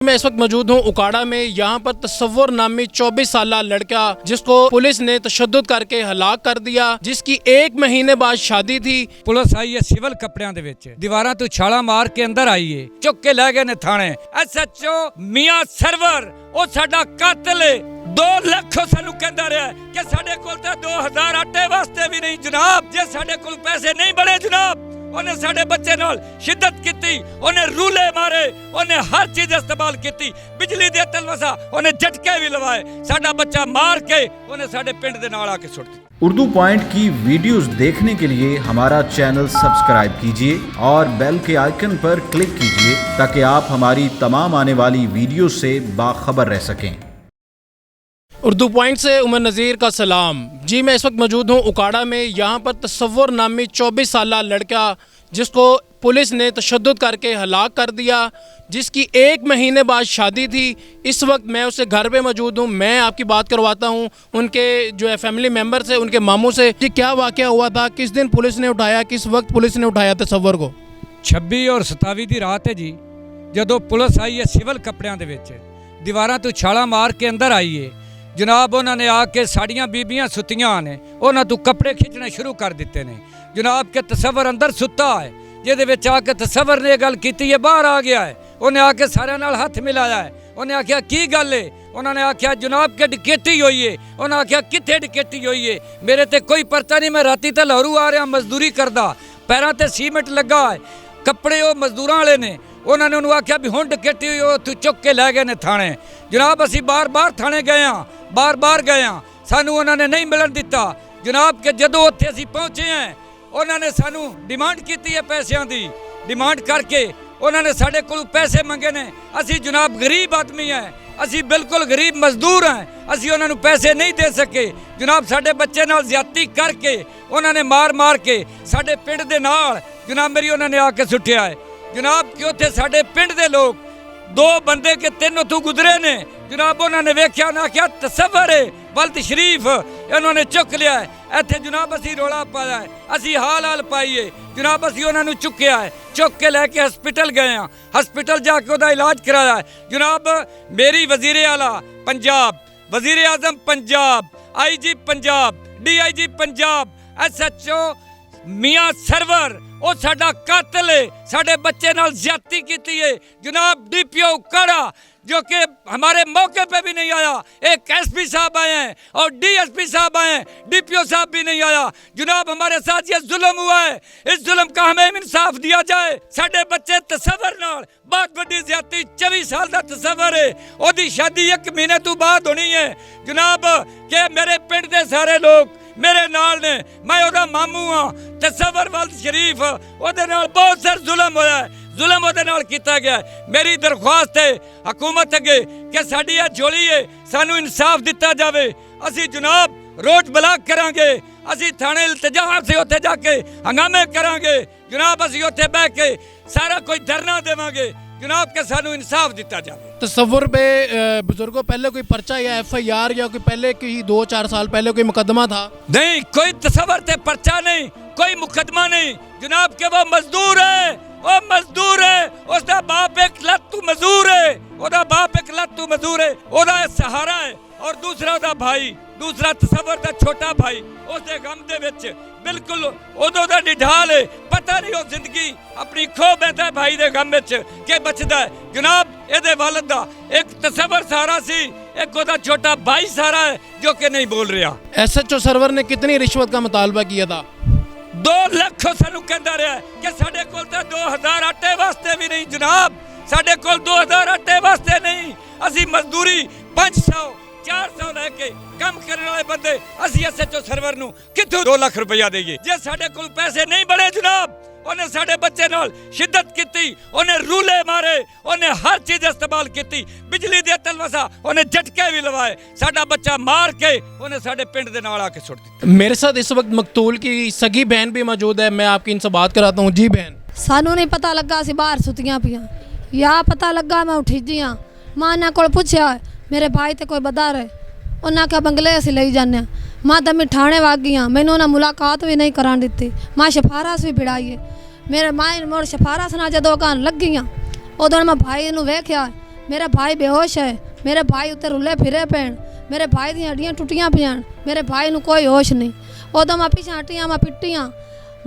मैं इस वक्त मौजूद हूँ उकाड़ा में। यहाँ पर तसव्वुर नामी 24 साल लड़का जिसको पुलिस ने तशद्दुद करके हलाक कर दिया, जिसकी 1 महीने बाद शादी थी। पुलिस आई है सिविल कपड़ियां दे विच, दीवारां तो छाला मार के अंदर आई है, चुक के लै गए ने थाने। SHO मियां सरवर ओ साडा कातिल है। 2 लाख सानू कहंदा रहा कि साडे कोल तां 2000 आटे वास्ते भी नहीं जनाब, जे साडे कोल पैसे नहीं बने जनाब। उन्हें साडे बच्चे नाल शिद्दत की, उन्हें रूले मारे, उन्हें हर चीज इस्तेमाल की, बिजली दे तलवसा उन्हें झटके भी लवाए। साडा बच्चा मार के उन्हें साडे पिंड दे नाल आके सुट दी। उर्दू पॉइंट की वीडियोस देखने के लिए हमारा चैनल सब्सक्राइब कीजिए और बेल के आइकन पर क्लिक कीजिए ताकि आप हमारी तमाम आने वाली वीडियो से बाखबर रह सकें। उर्दू पॉइंट से उमर नज़ीर का सलाम जी। मैं इस वक्त मौजूद हूँ उकाड़ा में। यहाँ पर तसव्वुर नामी 24 साल लड़का जिसको पुलिस ने तशद्दुद करके हलाक कर दिया, जिसकी 1 महीने बाद शादी थी। इस वक्त मैं उसके घर पे मौजूद हूँ। मैं आपकी बात करवाता हूँ उनके जो है फैमिली मेम्बर से, उनके मामू से कि क्या वाक़या हुआ था, किस दिन पुलिस ने उठाया, किस वक्त पुलिस ने उठाया तसव्वुर को। 26 और 27 की रात है जी, जदों पुलिस आई है सिविल कपड़ियां दे विच, दीवारां तो छाला मार के अंदर आई है जनाब। उन्होंने आके साड़ियाँ बीबियाँ सुतियां ने, उन्होंने तो कपड़े खिंचने शुरू कर दिते ने जनाब के। तसव्वुर अंदर सुता है, जिहदे विच आके तसव्वुर ने गल कीती है, बाहर आ गया है। उन्हें आके सारे नाल हथ मिलाया है। उन्हें आख्या की गल है, उन्होंने आख्या जनाब के डकैती हुई है। उन्हें आख्या कित्थे डकैती हुई है, मेरे ते कोई परचा नहीं, मैं राती ते लाहौरू आ रहा मजदूरी करदा, पैरां ते सीमेंट लगा है, कपड़े वो मजदूरां वाले ने। उन्होंने उन्होंने आख्या भी हुण डकैती हुई, वो तू चुक के लै गए ने थाने। जनाब असी बार बार थाने गए हाँ, बार बार गए हाँ, सानू उन्होंने नहीं मिलन दिता जनाब के। जदों उत्थे असी पहुँचे हैं, उन्होंने सानू डिमांड की है पैसों की, डिमांड करके उन्होंने साढ़े को पैसे मंगे ने। असी जनाब गरीब आदमी हैं, असी बिल्कुल गरीब मजदूर हैं, असी उन्होंने पैसे नहीं दे सके जनाब। साढ़े बच्चे नाल ज्यादती करके उन्होंने मार मार के साढ़े पिंड दे नाल जनाब मेरी उन्होंने आके सुटिया है जनाब। कि उत्थे साढ़े पिंड दे लोग 2 बंदे के 3 उथों गुजरे ने जनाब। उन्होंने वेख्या ना क्या तसव्वुर है बल्द शरीफ, इन्होंने चुक लिया है इत्थे जनाब। असी रौला पाया है, असी हाल हाल पाईए जनाब। असी उन्होंने चुक्या है, चुक के लैके हस्पिटल गए हैं, हस्पिटल जाके उहदा इलाज कराया है जनाब। मेरी वजीर आला पंजाब, वजीर आजम Punjab, IG Punjab, DIG Punjab, SHO मियां सरवर ओ साडा कातिल है, साडे बच्चे नाल ज्यादती की है जनाब। DPO उकाड़ा जो कि हमारे मौके पे भी नहीं आया, एक SP साहब आए हैं और DSP साहब आए हैं, DPO साहब भी नहीं आया जनाब। हमारे साथ ये जुल्म हुआ है, इस जुल्म का हमें इंसाफ दिया जाए। साडे बच्चे तसव्वुर नाल बहुत बड़ी ज्यादती, 24 साल का तसव्वुर है, ओदी शादी 1 महीने तो बाद होनी है जनाब। के मेरे पिंड दे सारे लोग मेरे नाल ने, मैं ओदा मामू हाँ, तसव्वुर वल्द शरीफ, ओदे नाल बहुत सारा जुल्म होया है, जुल्म ओदे नाल कीता गया। मेरी दरख्वास्त है हुकूमत अगे कि साडी आ झोली है, सानू इंसाफ दिता जावे। असी जनाब रोड ब्लॉक करांगे, असी थाने इल्तिजा से उत्थे जाके हंगामे करांगे जनाब। असी उत्थे बह के सारा कोई धरना देवांगे जनाब के सानू इंसाफ दिता जावे। तसव्वुर पे बुजुर्गों पहले कोई पर्चा या FIR या कोई पहले कोई 2-4 साल पहले कोई मुकदमा था? नहीं, कोई तसव्वुर ते पर्चा नहीं, कोई मुकदमा नहीं जनाब। के वो मजदूर है, वो मजदूर है, उसका बाप एक लत्तू मजदूर है, ओदा बाप एक लत्तू मजदूर है, ओदा सहारा है। और दूसरा ओदा भाई, दूसरा तसव्वुर दा छोटा भाई उसके गम दे विच बिल्कुल उदों दा निढाल है, पता नहीं वो जिंदगी अपनी खो बैठा है भाई दे गम विच के बचदा है जनाब। एदे वालिद दा एक तसव्वुर सहारा सी, एक ओदा छोटा भाई सहारा है जो कि नहीं बोल रहा। SHO सरवर ने कितनी रिश्वत का मुतालबा किया था? 2 लाख सानू कहंदा रहा कि साडे कोल तां 2000 आटे वास्ते भी नहीं जनाब, साडे कोल 2000 आटे वास्ते नहीं। असी मजदूरी 500-400 लैके काम करने वाले बंदे, असी SHO सरवर नू कित्थों 2 लाख रुपया देइए जे साडे कोल पैसे नहीं बने जनाब। उन्हें साडे बच्चे नाल शिद्दत की, उन्हें रूले मारे, उन्हें हर चीज इस्तेमाल की, बिजली दे तलवसा उन्हें झटके भी लवाए। साडा बच्चा मार के उन्हें साडे पिंड दे नाल आके सुट दिता। मेरे साथ इस वक्त मकतूल की सगी बहन भी मौजूद है, मैं आपकी इनसे बात कराता हूँ। जी बहन, सानू नहीं पता लगा, असी बाहर सुतियां पियां, या पता लगा मैं उठी जी हाँ। मां ने कोल पुछया मेरे भाई ते कोई बदार है, उन्हें आख्या बंगले असी ले जाने। मां दमी ठाणे वग गई, मैनू उन्हें मुलाकात भी नहीं करान दी। मां सिफारस भी भिड़ाई है, मेरे माँ मोड़ सिफारस ना जदों कहन लग गई, उदों मैं भाई नूं वेख्या मेरा भाई बेहोश है, मेरे भाई उत्ते रुले फिरे पैन, मेरे भाई दी हड्डियां टुटियां पियान, मेरे भाई नू कोई होश नहीं। उदों मैं पिछे हटियां मैं पिटियां,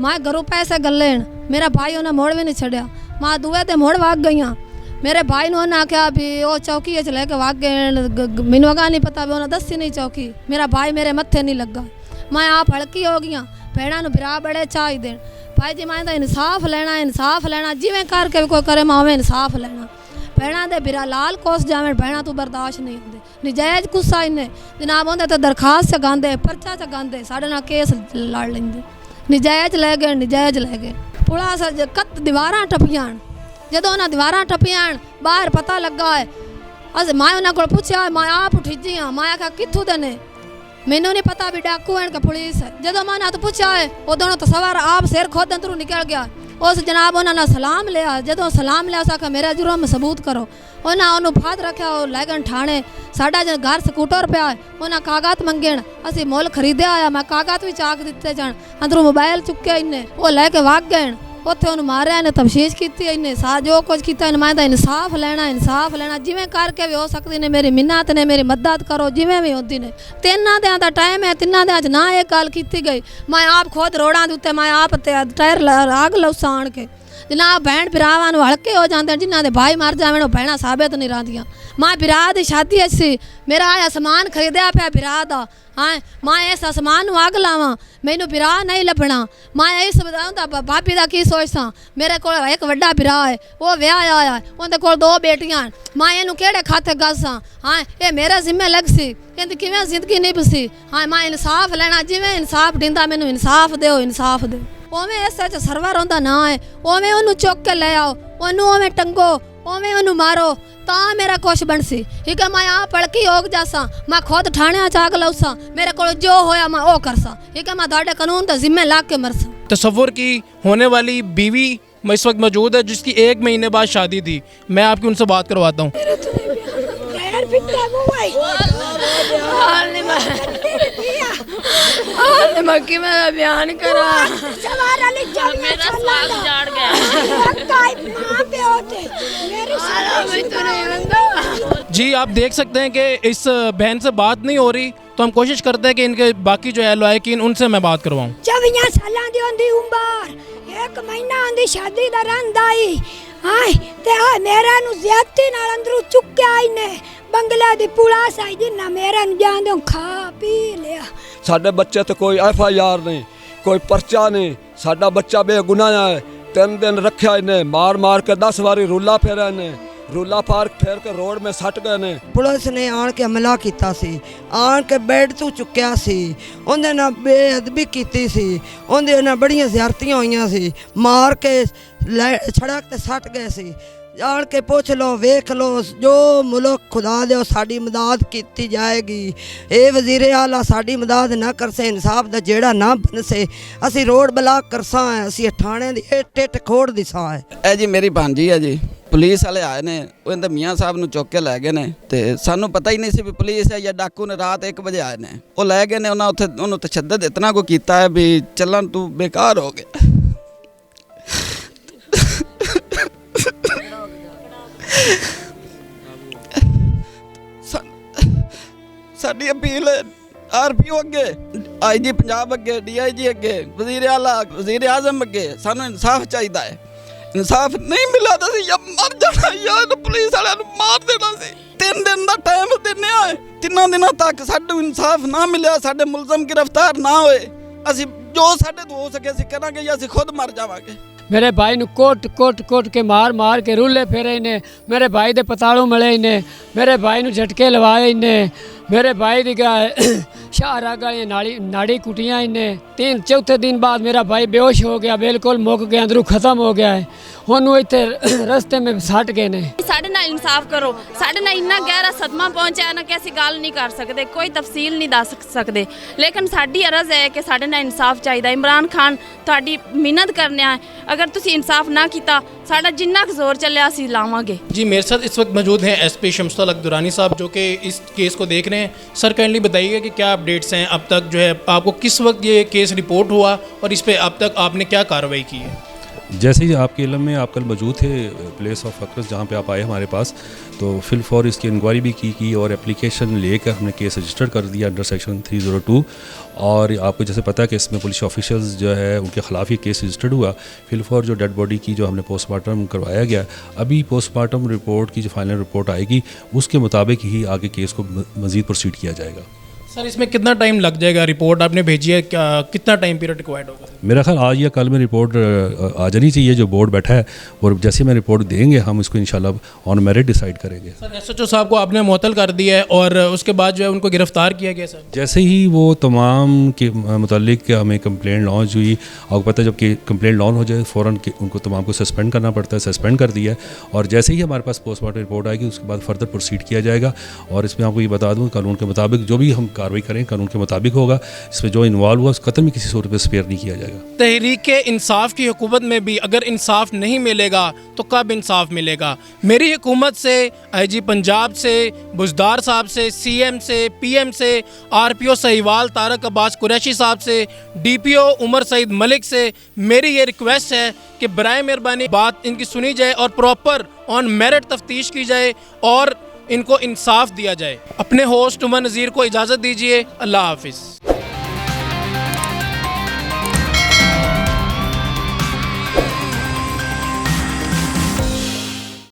मैं घरों पैसे गलेन, मेरा भाई उन्हें मोड़ भी नहीं छड़िया, मैं दुए ते मोड़ वाग गई। मेरे भाई ने उन्हें आख्या भी वो चौकी च लेके वाग गए, मैनू अगा नहीं पता भी उन्हें दसी नहीं चौकी, मेरा भाई मेरे मत्थे नहीं लगा। मैं आप हल्की हो गई, भैणा बिरा बड़े चाह देन, भाई जी मैं तो इंसाफ लेना जिवें करके भी कोई करे मैं इंसाफ लेना। भैणा दे बिरा लाल कोस जावे, भैणा तू बर्दाश्त नहीं होंदे, निजायज गुस्सा इन्ने जनाब होंदे तो दरखास्त चगांदे, परचा चगांदे, साढ़े नाल केस लड़ लेंदे, निजायज ले गए। पुलिस कत दीवारां टपियां, जदों उन्हां दीवारां टपियां बाहर पता लगा है, अस मैं उन्हां कोल पुछया, मैं आप उठिजी हाँ, मैं आख्या कित्थों दे ने, मैनू नहीं पता भी डाकू हैं कि पुलिस है। जदों मैं उन्हां तो पुछया है उदों तो सवार आप सिर खुद अंदरों निकल गया। उस जनाब उन्होंने सलाम लिया, जदों सलाम लिया उस आख्या मेरा जुर्म सबूत करो, उन्हें उन्होंने फाद रखा, वो लै गए थाने। साडा जो घर स्कूटर पिया उन्हें कागज मंगे, असी मुल खरीदया आया, मैं कागज भी चाक दिते जान, अंदरों मोबाइल चुके इन्हें, वो लैके वग गए, उत्थे उन्हें मारिया, इन्हें तफशीश की इन्हें सा जो कुछ किया, मैं तो इंसाफ लेना जिमें करके भी हो सकती ने, मेरी मिन्नत ने, मेरी मदद करो जिमें भी होती ने। तिना दियां दा टाइम है, तिना दियां ना एक गल की गई, मैं आप खुद रोड़ा दे उत्ते मैं आप टायर आग लौसा आण के जनाब भैन भरावां नूं हल्के हो जाते, जिन्हां दे भाई मर जावे भैणा साबित नहीं रहिंदियां। मैं बिरा दी शादी सी, मेरा आया समान खरीदया पिया बिरा दा, हाँ मैं इस समान नूं अग लावां, मैनू बिरा नहीं लभना, मैं इस भाभी दा की सोचसां, मेरे को एक वड्डा बिरा है, वो विआह आया, उहदे कोल 2 बेटियां, मैं इहनूं किहड़े खाते गसां, हाँ ये मेरे जिम्मे लग सी, इहदी किवें जिंदगी निभसी। हाँ मैं इंसाफ लेना, जिवें इंसाफ दिंदा मैनू इंसाफ दिओ। उवें इस सर्वर उहदा ना है, उवें उहनूं चुक के ले आओ, उहनूं उवें टंगो, उवें उहनूं मारो, तां मेरा कुछ बनसी। ठीक है मैं आप पड़की हो जासा, मैं खुद ठाणे चाक लौसा, मेरे को जो होया मैं वो करसा। ठीक है मैं तुहाडे कानून के जिम्मे ला के मरसा। तसव्वुर की होने वाली बीवी मैं इस वक्त मौजूद है, जिसकी 1 महीने बाद शादी थी, मैं आपकी उनसे बात करवाता हूँ। मक्की में बयान करा मेरा साग जाड़ गया। जी आप देख सकते हैं कि इस बहन से बात नहीं हो रही, तो हम कोशिश करते हैं कि इनके बाकी जो है लवाकिन उनसे मैं बात करवाऊँ। 24 साल की होंदी उम्र, 1 महीना होंदी शादी दा रंद आई, हाय ते आ मेरा नु ज्यादती नाल अंदरों चुक्या इने बंगला दी पुलिस आई, जिन्ना मेरा नु जांदे खा पी लिया। साडे बच्चे तो कोई FIR नहीं, कोई पर्चा नहीं, साडा बच्चा बेगुनाह है। 3 दिन रखा इन्हें, मार के 10 बारी रूला फेरा इन्हें, रूला पार फेर के रोड में सट गए ने। पुलिस ने आन के हमला किया सी, आन के बेड तो चुक्या सी, उन्हें ना बेअदबी की सी, उन्हें ना बड़ियां ज़्यादतियां हुई सी, मार के सड़क ते सट गए सी। जान के पुछ लो वेख लो, जो मुल्क खुदा दे साड़ी मदद की जाएगी। ये वजीरे आला साड़ी मदद ना कर से, इंसाफ दा जेड़ा ना बन से, असी रोड ब्लॉक कर सा है, असी थाने दी टिट खोड़ दी सा है। ए जी मेरी भांजी है जी, पुलिस वाले आए ने, उन्हें मियाँ साहब नूं चुक के लै गए ने, ते सानू पता ही नहीं सी भी पुलिस है या डाकू ने। रात 1 बजे आए ने, वो लै गए ने, उन्हें उत्थे उन्होंने तशद्दद इतना को कीता है भी चलन तू बेकार हो गया। साडी अपील RPO अगे, IG पंजाब अगे, DIG अगे, वजीर आला वजीर आजम अगे, सानू इंसाफ चाहिए है। इंसाफ नहीं मिला तो या मर जाना या पुलिस वाले मार देना सी। 3 दिन का टाइम देने आए, 3 दिनों तक साडू इंसाफ ना मिले, साडे मुलजम गिरफ्तार ना होए, असी जो साडे तो हो सके असी करांगे या असी खुद मर जावांगे। मेरे भाई नू कोट के मार के रूले फेरे इन्हें, मेरे भाई दे पताड़ों मले इन्हें, मेरे भाई नू झटके लवाए इन्हें, मेरे भाई दी शाहरा गाली नाड़ी कुटियाँ इन्हें। 3-4 दिन बाद मेरा भाई बेहोश हो गया, बिल्कुल मुक गया, अंदरों ख़त्म हो गया है। ਉਹਨੂੰ ਇੱਥੇ ਰਸਤੇ में ਸੱਟ ਗਏ ਨੇ। ਸਾਡੇ ਨਾਲ ਇਨਸਾਫ ਕਰੋ, ਸਾਡੇ ਨਾਲ ਇੰਨਾ ਗਹਿਰਾ ਸਦਮਾ ਪਹੁੰਚਿਆ ਨਾ ਕਿ ਅਸੀਂ ਗੱਲ ਨਹੀਂ ਕਰ ਸਕਦੇ, ਕੋਈ ਤਫਸੀਲ ਨਹੀਂ ਦੱਸ ਸਕਦੇ, ਲੇਕਿਨ ਸਾਡੀ ਅਰਜ਼ ਹੈ ਕਿ ਸਾਡੇ ਨਾਲ ਇਨਸਾਫ ਚਾਹੀਦਾ। ਇਮਰਾਨ ਖਾਨ ਤੁਹਾਡੀ ਮਿਹਨਤ ਕਰਨੇ ਆ, अगर तुसी इंसाफ ना किया साडा जिन्ना जोर चलिया असीं लावांगे। जी मेरे साथ इस वक्त मौजूद हैं SP शमसुल हक दुरानी साहब, जो कि इस केस को देख रहे हैं। सर काइंडली बताइएगा कि क्या अपडेट्स हैं अब तक, जो है आपको किस वक्त ये केस रिपोर्ट हुआ और इस पर अब तक आपने क्या कार्रवाई की है? जैसे ही आपके इल्म में आप कल मौजूद थे प्लेस ऑफ अक्रस जहाँ पे आप आए हमारे पास, तो फिलफौर इसकी इंक्वायरी भी की और एप्लीकेशन लेकर हमने केस रजिस्टर कर दिया अंडर सेक्शन 302। और आपको जैसे पता है कि इसमें पुलिस ऑफिशियल्स जो है उनके ख़िलाफ़ ये केस रजिस्टर्ड हुआ। फिलफौर जो डेड बॉडी की जो हमने पोस्टमार्टम करवाया गया, अभी पोस्टमार्टम रिपोर्ट की जो फाइनल रिपोर्ट आएगी उसके मुताबिक ही आगे केस को मज़ीद प्रोसीड किया जाएगा। सर इसमें कितना टाइम लग जाएगा? रिपोर्ट आपने भेजी है, कितना टाइम पीरियड रिक्वायर्ड होगा? मेरा ख्याल आज या कल में रिपोर्ट आ जानी चाहिए, जो बोर्ड बैठा है, और जैसे में रिपोर्ट देंगे हम इसको इंशाल्लाह ऑन मेरिट डिसाइड करेंगे। सर SHO साहब को आपने मुअत्तल कर दिया है और उसके बाद जो है उनको गिरफ्तार किया गया सर? जैसे ही वो तमाम के मुतालिक हमें कंप्लेंट लॉन्च हुई, आपको पता है जब कि कंप्लेंट लॉन्च हो जाए फ़ौरन उनको तमाम को सस्पेंड करना पड़ता है, सस्पेंड कर दिया है। और जैसे ही हमारे पास पोस्टमार्टम रिपोर्ट आएगी उसके बाद फर्दर प्रोसीड किया जाएगा। और इसमें आपको ये बता दूँ, कानून के मुताबिक जो भी हम कार्रवाई करें कानून के मुताबिक होगा। इसमें जो इन्वॉल्व हुआ उस कत्ल में किसी सूरत में स्पेयर नहीं किया जाएगा। तहरीके इंसाफ की हुकूमत में भी अगर इंसाफ नहीं मिलेगा तो कब इंसाफ मिलेगा? मेरी हुकूमत से, IG पंजाब से, बुजदार साहब से, CM से, PM से, RPO सहीवाल तारक अब्बास कुरैशी साहब से, DPO उमर सईद मलिक से मेरी ये रिक्वेस्ट है कि बराए मेहरबानी बात इनकी सुनी जाए और प्रॉपर ऑन मेरिट तफ्तीश की जाए और इनको इंसाफ दिया जाए। अपने होस्ट उमर नज़ीर को इजाज़त दीजिए। अल्लाह हाफिज़।